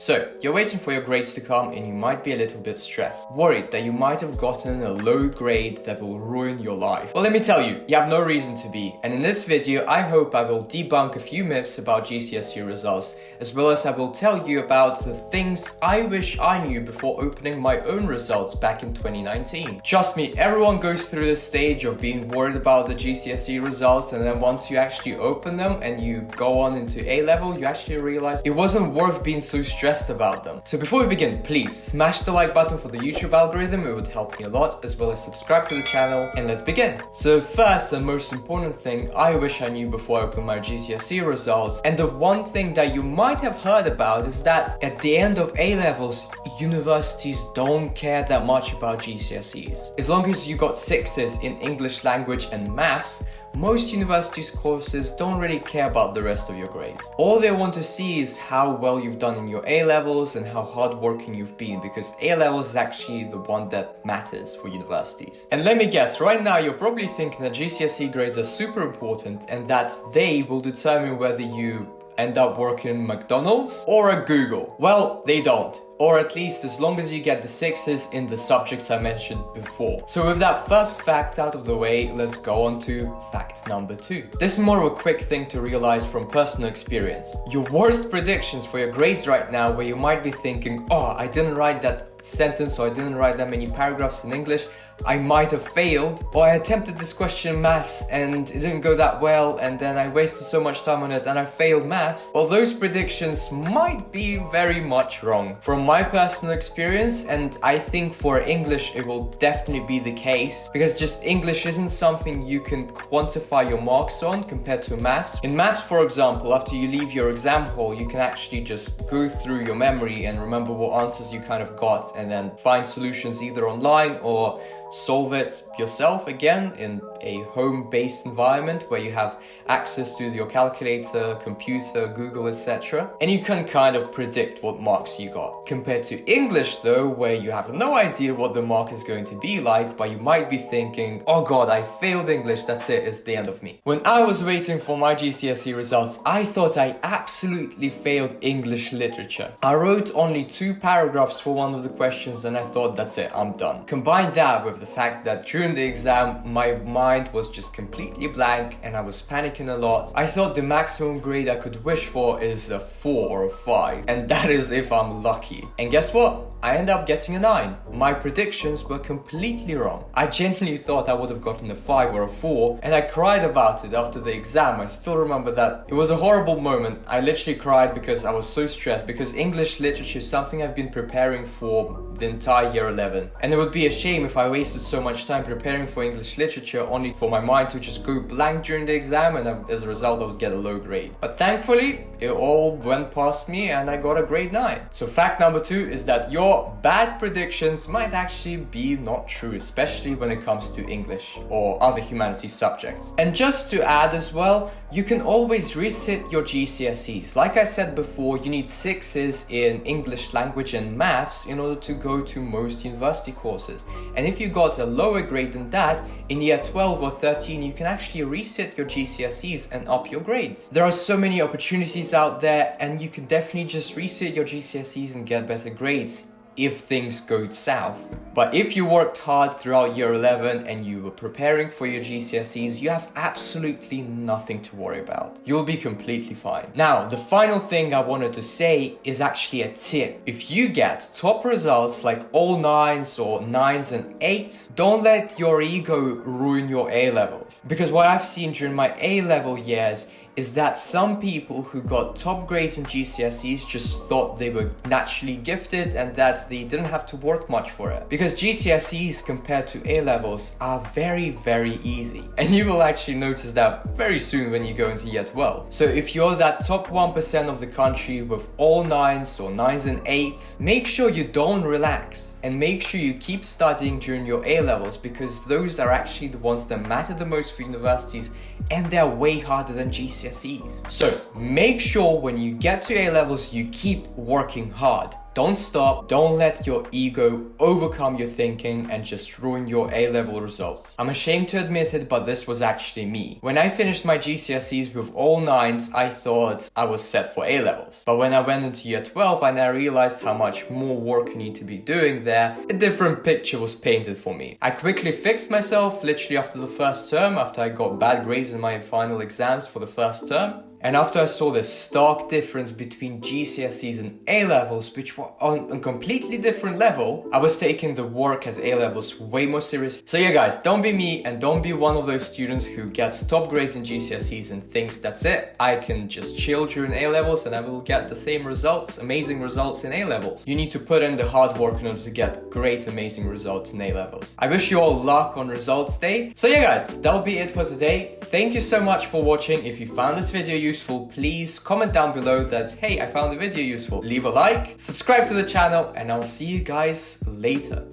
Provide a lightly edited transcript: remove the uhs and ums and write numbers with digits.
So, you're waiting for your grades to come and you might be a little bit stressed, worried that you might have gotten a low grade that will ruin your life. Well, let me tell you, you have no reason to be. And in this video, I hope I will debunk a few myths about GCSE results, as well as I will tell you about the things I wish I knew before opening my own results back in 2019. Trust me, everyone goes through this stage of being worried about the GCSE results, and then once you actually open them and you go on into A-level, you actually realize it wasn't worth being so stressed about them. So before we begin, please smash the like button for the YouTube algorithm, it would help me a lot, as well as subscribe to the channel, and let's begin. So first and most important thing I wish I knew before I opened my GCSE results, and the one thing that you might have heard about, is that at the end of A-levels, universities don't care that much about GCSEs. As long as you got 6s in English language and maths, most universities' courses don't really care about the rest of your grades. All they want to see is how well you've done in your A-levels and how hardworking you've been, because A-levels is actually the one that matters for universities. And let me guess, right now you're probably thinking that GCSE grades are super important and that they will determine whether you end up working in McDonald's or at Google. Well, they don't. Or at least as long as you get the 6s in the subjects I mentioned before. So with that first fact out of the way, let's go on to fact number 2. This is more of a quick thing to realize from personal experience. Your worst predictions for your grades right now, where you might be thinking, oh, I didn't write that sentence, or I didn't write that many paragraphs in English, I might have failed, or I attempted this question in maths and it didn't go that well, and then I wasted so much time on it and I failed maths. Well, those predictions might be very much wrong. From my personal experience, and I think for English it will definitely be the case, because just English isn't something you can quantify your marks on compared to maths. In maths, for example, after you leave your exam hall, you can actually just go through your memory and remember what answers you kind of got, and then find solutions either online or solve it yourself again in a home-based environment where you have access to your calculator, computer, Google, etc. And you can kind of predict what marks you got. Compared to English though, where you have no idea what the mark is going to be like, but you might be thinking, oh god, I failed English, that's it, it's the end of me. When I was waiting for my GCSE results, I thought I absolutely failed English literature. I wrote only 2 paragraphs for one of the questions and I thought, that's it, I'm done. Combine that with the fact that during the exam my mind was just completely blank and I was panicking a lot. I thought the maximum grade I could wish for is a 4 or a 5, and that is if I'm lucky. And guess what? I ended up getting a 9. My predictions were completely wrong. I genuinely thought I would have gotten a 5 or a 4, and I cried about it after the exam. I still remember that. It was a horrible moment. I literally cried because I was so stressed, because English literature is something I've been preparing for the entire year 11. And it would be a shame if I wasted so much time preparing for English literature only for my mind to just go blank during the exam, and as a result I would get a low grade. But thankfully, it all went past me and I got a grade 9. So fact number 2 is that your bad predictions might actually be not true, especially when it comes to English or other humanities subjects. And just to add as well, you can always resit your GCSEs. Like I said before, you need 6s in English language and maths in order to go to most university courses. And if you got a lower grade than that, in year 12 or 13, you can actually resit your GCSEs and up your grades. There are so many opportunities out there, and you can definitely just resit your GCSEs and get better grades if things go south. But if you worked hard throughout year 11 and you were preparing for your GCSEs, you have absolutely nothing to worry about. You'll be completely fine. Now, the final thing I wanted to say is actually a tip. If you get top results like all 9s or 9s and 8s, don't let your ego ruin your A-levels. Because what I've seen during my A-level years is that some people who got top grades in GCSEs just thought they were naturally gifted and that they didn't have to work much for it. Because GCSEs compared to A-levels are very, very easy. And you will actually notice that very soon when you go into year 12. So if you're that top 1% of the country with all 9s or 9s and 8s, make sure you don't relax. And make sure you keep studying during your A-levels, because those are actually the ones that matter the most for universities, and they're way harder than GCSEs. So make sure when you get to A-levels, you keep working hard. Don't stop, don't let your ego overcome your thinking and just ruin your A-level results. I'm ashamed to admit it, but this was actually me. When I finished my GCSEs with all 9s, I thought I was set for A-levels. But when I went into year 12 and I realized how much more work you need to be doing there, a different picture was painted for me. I quickly fixed myself literally after the first term, after I got bad grades in my final exams for the first term. And after I saw this stark difference between GCSEs and A-levels, which were on a completely different level, I was taking the work as A-levels way more seriously. So yeah guys, don't be me and don't be one of those students who gets top grades in GCSEs and thinks that's it. I can just chill during A-levels and I will get the same results, amazing results in A-levels. You need to put in the hard work in order to get great, amazing results in A-levels. I wish you all luck on results day. So yeah guys, that'll be it for today. Thank you so much for watching. If you found this video useful, please comment down below that, hey, I found the video useful. Leave a like, subscribe to the channel, and I'll see you guys later.